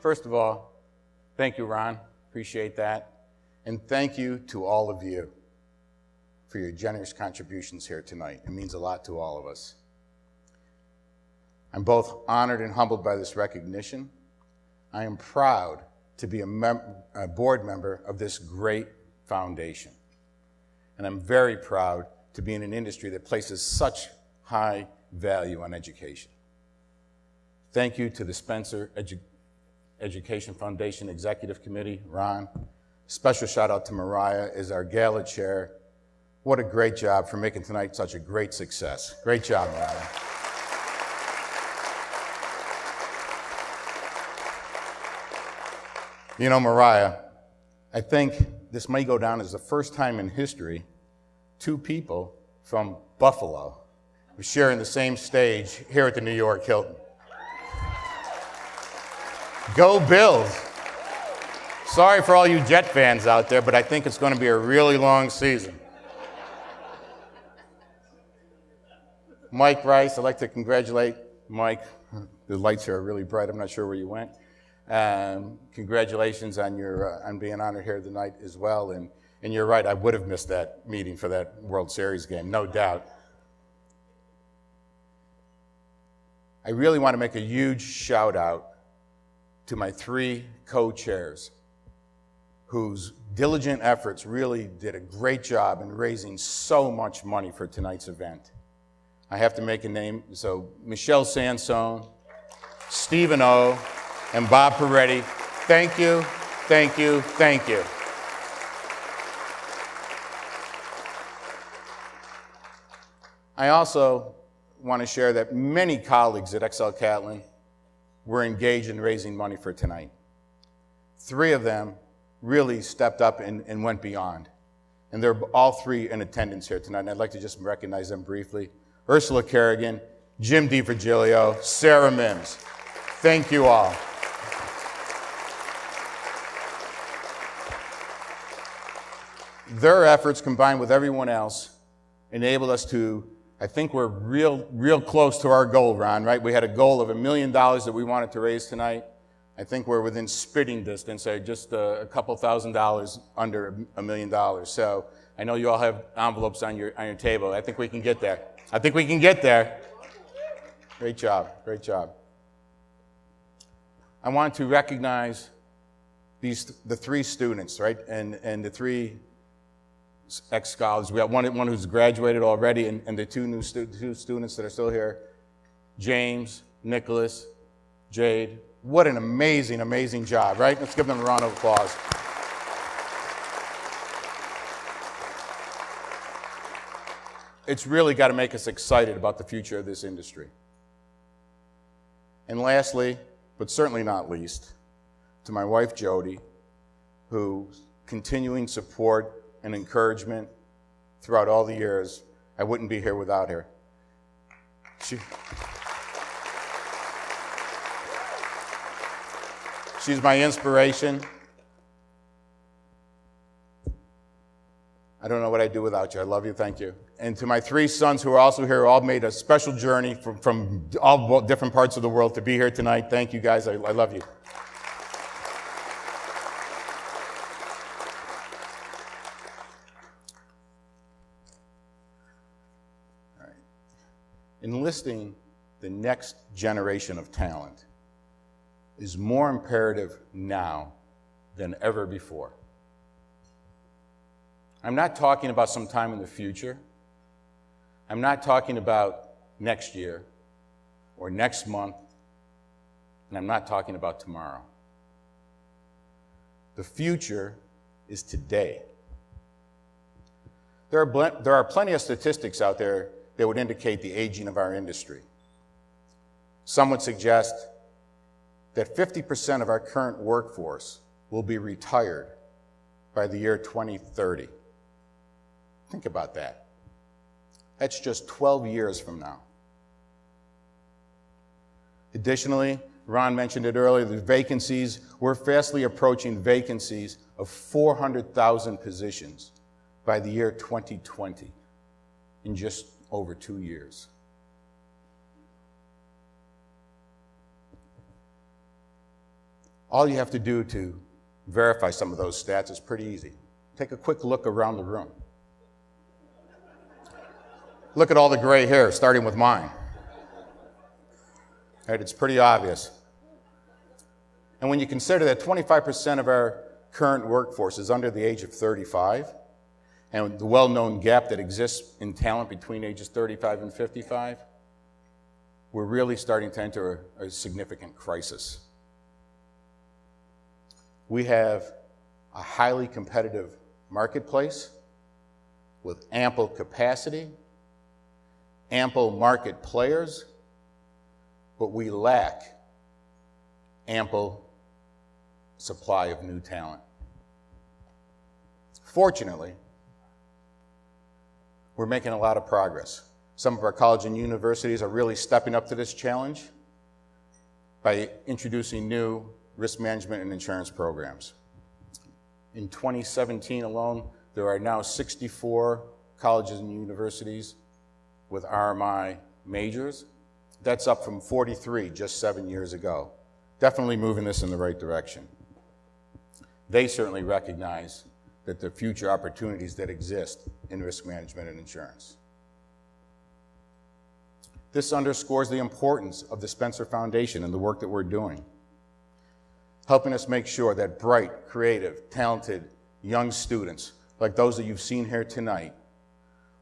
First of all, thank you, Ron. Appreciate that. And thank you to all of you for your generous contributions here tonight. It means a lot to all of us. I'm both honored and humbled by this recognition. I am proud to be a board member of this great foundation. And I'm very proud to be in an industry that places such high value on education. Thank you to the Spencer Education Foundation Executive Committee, Ron. Special shout out to Mariah as our Gala chair. What a great job for making tonight such a great success. Great job, Mariah. You know, Mariah, I think this may go down as the first time in history 2 people from Buffalo are sharing the same stage here at the New York Hilton. Go Bills! Sorry for all you Jet fans out there, but I think it's going to be a really long season. Mike Rice, I'd like to congratulate Mike. The lights here are really bright. I'm not sure where you went. Congratulations on your on being honored here tonight as well. And you're right, I would have missed that meeting for that World Series game, no doubt. I really want to make a huge shout out to my 3 co-chairs whose diligent efforts really did a great job in raising so much money for tonight's event. I have to make a name, so Michelle Sansone, Stephen O, and Bob Peretti, thank you, thank you, thank you. I also want to share that many colleagues at XL Catlin were engaged in raising money for tonight. 3 of them really stepped up and went beyond. And they're all 3 in attendance here tonight, and I'd like to just recognize them briefly. Ursula Kerrigan, Jim DiVirgilio, Sarah Mims. Thank you all. Their efforts, combined with everyone else, enabled us to, I think we're real close to our goal, Ron, right? We had a goal of $1 million that we wanted to raise tonight. I think we're within spitting distance, just a couple $1,000 under $1 million. So I know you all have envelopes on your table. I think we can get there. I think we can get there. Great job, great job. I want to recognize the 3 students, right? And the 3 ex-scholars. We got one who's graduated already, and the 2 new students that are still here. James, Nicholas, Jade. What an amazing, amazing job, right? Let's give them a round of applause. It's really got to make us excited about the future of this industry. And lastly, but certainly not least, to my wife, Jody, whose continuing support and encouragement throughout all the years. I wouldn't be here without her. She's my inspiration. I don't know what I'd do without you. I love you, thank you. And to my 3 sons who are also here, who all made a special journey from all different parts of the world to be here tonight. Thank you guys, I love you. All right. Enlisting the next generation of talent is more imperative now than ever before. I'm not talking about some time in the future. I'm not talking about next year or next month, and I'm not talking about tomorrow. The future is today. There are plenty of statistics out there that would indicate the aging of our industry. Some would suggest that 50% of our current workforce will be retired by the year 2030. Think about that. That's just 12 years from now. Additionally, Ron mentioned it earlier, the vacancies, we're fastly approaching vacancies of 400,000 positions by the year 2020 in just over 2 years. All you have to do to verify some of those stats is pretty easy. Take a quick look around the room. Look at all the gray hair, starting with mine. Right, it's pretty obvious. And when you consider that 25% of our current workforce is under the age of 35, and the well-known gap that exists in talent between ages 35 and 55, we're really starting to enter a significant crisis. We have a highly competitive marketplace with ample capacity, ample market players, but we lack ample supply of new talent. Fortunately, we're making a lot of progress. Some of our colleges and universities are really stepping up to this challenge by introducing new risk management and insurance programs. In 2017 alone, there are now 64 colleges and universities with RMI majors. That's up from 43 just 7 years ago. Definitely moving this in the right direction. They certainly recognize that there are future opportunities that exist in risk management and insurance. This underscores the importance of the Spencer Foundation and the work that we're doing, helping us make sure that bright, creative, talented young students, like those that you've seen here tonight,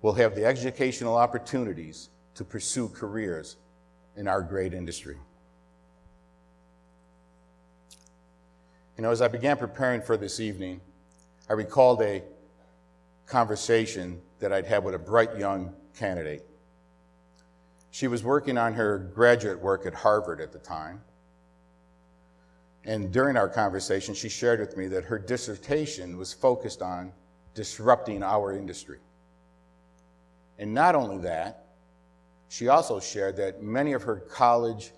will have the educational opportunities to pursue careers in our great industry. You know, as I began preparing for this evening, I recalled a conversation that I'd had with a bright young candidate. She was working on her graduate work at Harvard at the time. And during our conversation, she shared with me that her dissertation was focused on disrupting our industry. And not only that, she also shared that many of her college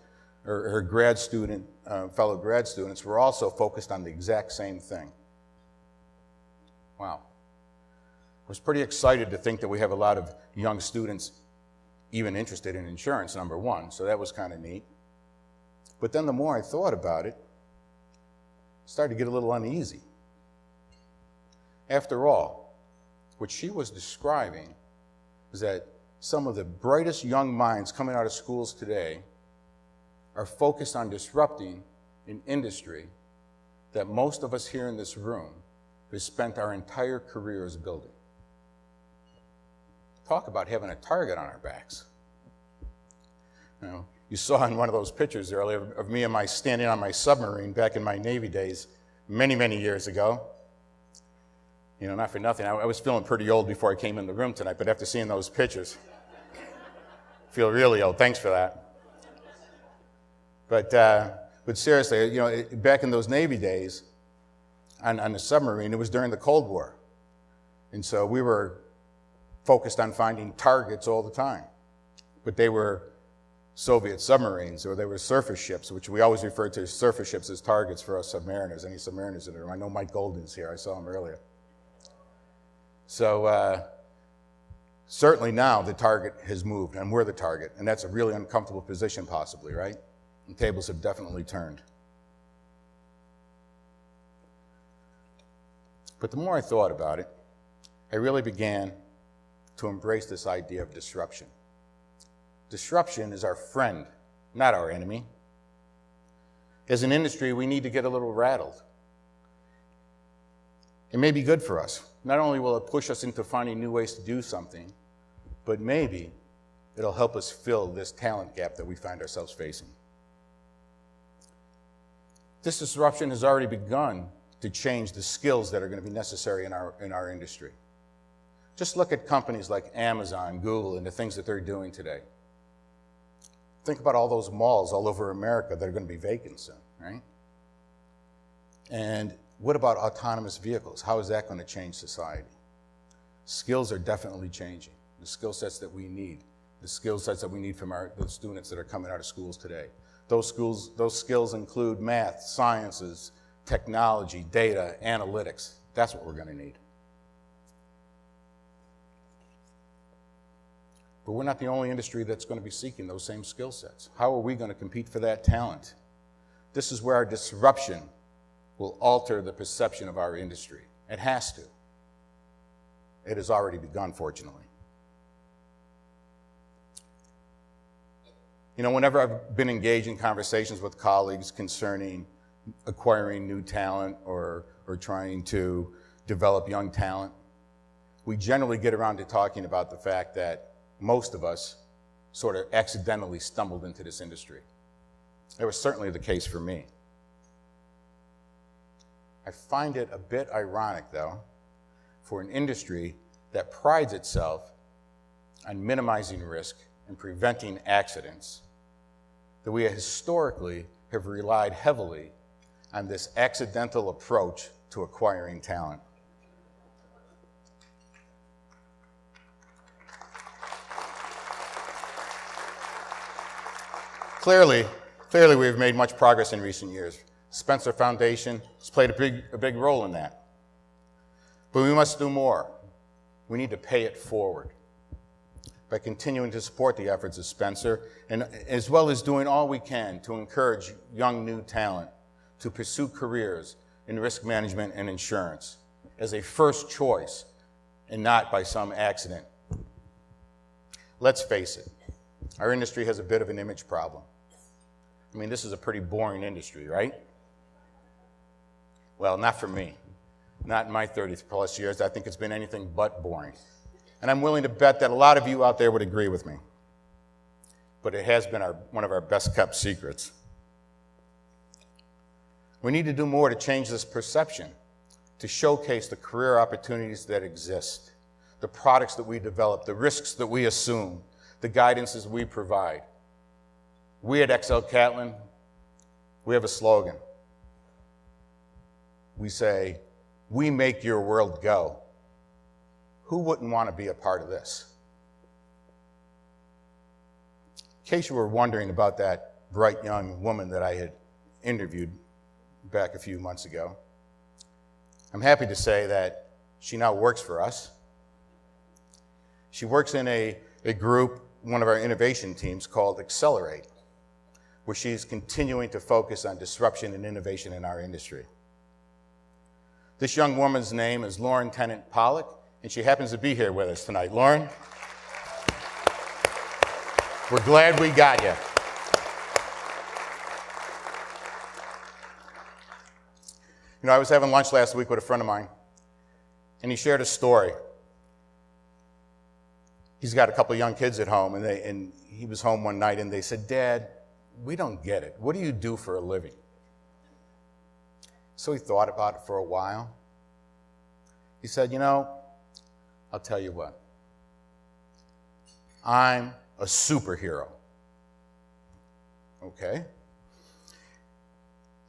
or her grad student, fellow grad students were also focused on the exact same thing. Wow. I was pretty excited to think that we have a lot of young students even interested in insurance, number one, so that was kind of neat. But then the more I thought about it, I started to get a little uneasy. After all, what she was describing is that some of the brightest young minds coming out of schools today are focused on disrupting an industry that most of us here in this room have spent our entire careers building. Talk about having a target on our backs. You know, you saw in one of those pictures earlier of me and standing on my submarine back in my Navy days many, many years ago. You know, not for nothing, I was feeling pretty old before I came in the room tonight, but after seeing those pictures, I feel really old. Thanks for that. But seriously, you know, back in those Navy days, on the submarine, it was during the Cold War. And so we were focused on finding targets all the time. But they were Soviet submarines, or they were surface ships, which we always referred to as surface ships as targets for us submariners. Any submariners in the room? I know Mike Golden's here. I saw him earlier. So certainly now the target has moved, and we're the target. And that's a really uncomfortable position possibly, right? And tables have definitely turned. But the more I thought about it, I really began to embrace this idea of disruption. Disruption is our friend, not our enemy. As an industry, we need to get a little rattled. It may be good for us. Not only will it push us into finding new ways to do something, but maybe it'll help us fill this talent gap that we find ourselves facing. This disruption has already begun to change the skills that are going to be necessary in our industry. Just look at companies like Amazon, Google, and the things that they're doing today. Think about all those malls all over America that are going to be vacant soon, right? And what about autonomous vehicles? How is that going to change society? Skills are definitely changing. The skill sets that we need, the skill sets that we need from the students that are coming out of schools today. Those skills include math, sciences, technology, data, analytics. That's what we're going to need. But we're not the only industry that's going to be seeking those same skill sets. How are we going to compete for that talent? This is where our disruption will alter the perception of our industry. It has to. It has already begun, fortunately. You know, whenever I've been engaged in conversations with colleagues concerning acquiring new talent or trying to develop young talent, we generally get around to talking about the fact that most of us sort of accidentally stumbled into this industry. It was certainly the case for me. I find it a bit ironic, though, for an industry that prides itself on minimizing risk and preventing accidents, that we historically have relied heavily on this accidental approach to acquiring talent. Clearly, we've made much progress in recent years. Spencer Foundation has played a big role in that. But we must do more. We need to pay it forward by continuing to support the efforts of Spencer, and as well as doing all we can to encourage young new talent to pursue careers in risk management and insurance as a first choice and not by some accident. Let's face it, our industry has a bit of an image problem. I mean, this is a pretty boring industry, right? Well, not for me. Not in my 30-plus years. I think it's been anything but boring. And I'm willing to bet that a lot of you out there would agree with me. But it has been one of our best-kept secrets. We need to do more to change this perception, to showcase the career opportunities that exist, the products that we develop, the risks that we assume, the guidances we provide. We at XL Catlin, we have a slogan. We say, "We make your world go." Who wouldn't want to be a part of this? In case you were wondering about that bright young woman that I had interviewed back a few months ago, I'm happy to say that she now works for us. She works in a group, one of our innovation teams called Accelerate, where she's continuing to focus on disruption and innovation in our industry. This young woman's name is Lauren Tennant Pollock, and she happens to be here with us tonight. Lauren, we're glad we got you. You know, I was having lunch last week with a friend of mine, and he shared a story. He's got a couple of young kids at home, and he was home one night, and they said, "Dad, we don't get it. What do you do for a living?" So he thought about it for a while. He said, "You know, I'll tell you what. I'm a superhero." Okay.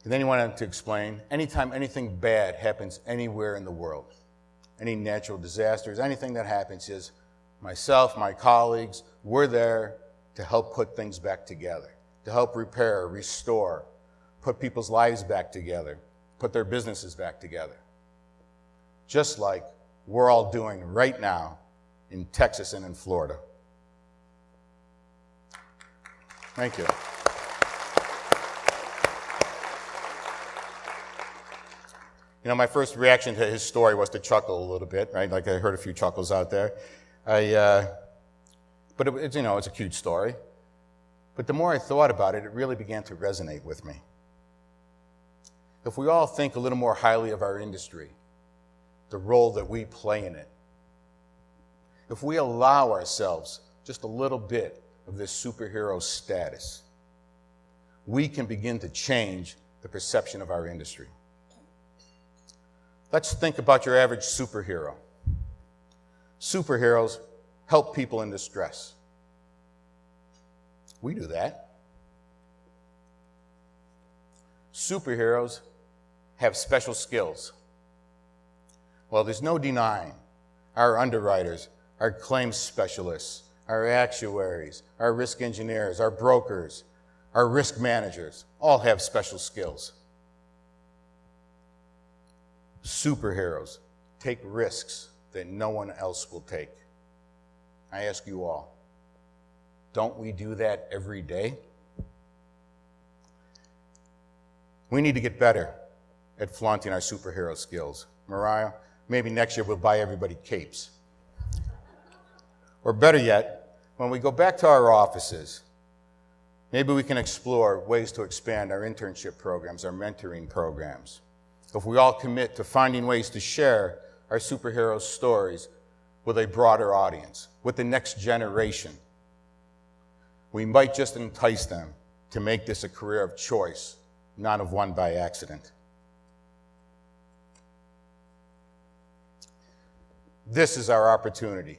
And then he went on to explain, anytime anything bad happens anywhere in the world, any natural disasters, anything that happens, is myself, my colleagues, we're there to help put things back together, to help repair, restore, put people's lives back together, put their businesses back together. Just like we're all doing right now in Texas and in Florida. Thank you. You know, my first reaction to his story was to chuckle a little bit, right? Like I heard a few chuckles out there. But it's, you know, it's a cute story. But the more I thought about it, it really began to resonate with me. If we all think a little more highly of our industry, the role that we play in it, if we allow ourselves just a little bit of this superhero status, we can begin to change the perception of our industry. Let's think about your average superhero. Superheroes help people in distress. We do that. Superheroes have special skills. Well, there's no denying our underwriters, our claims specialists, our actuaries, our risk engineers, our brokers, our risk managers all have special skills. Superheroes take risks that no one else will take. I ask you all, don't we do that every day? We need to get better at flaunting our superhero skills. Mariah, maybe next year we'll buy everybody capes. Or better yet, when we go back to our offices, maybe we can explore ways to expand our internship programs, our mentoring programs. If we all commit to finding ways to share our superhero stories with a broader audience, with the next generation, we might just entice them to make this a career of choice, not of one by accident. This is our opportunity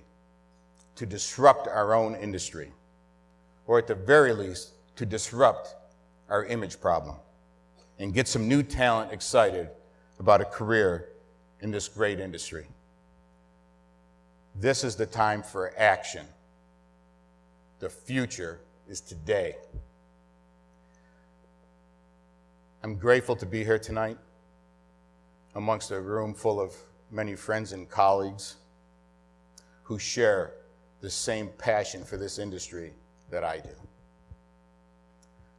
to disrupt our own industry, or at the very least, to disrupt our image problem and get some new talent excited about a career in this great industry. This is the time for action. The future is today. I'm grateful to be here tonight amongst a room full of many friends and colleagues who share the same passion for this industry that I do.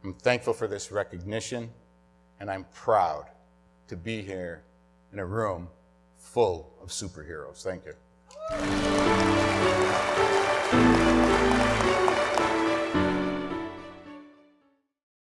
I'm thankful for this recognition, and I'm proud to be here in a room full of superheroes. Thank you.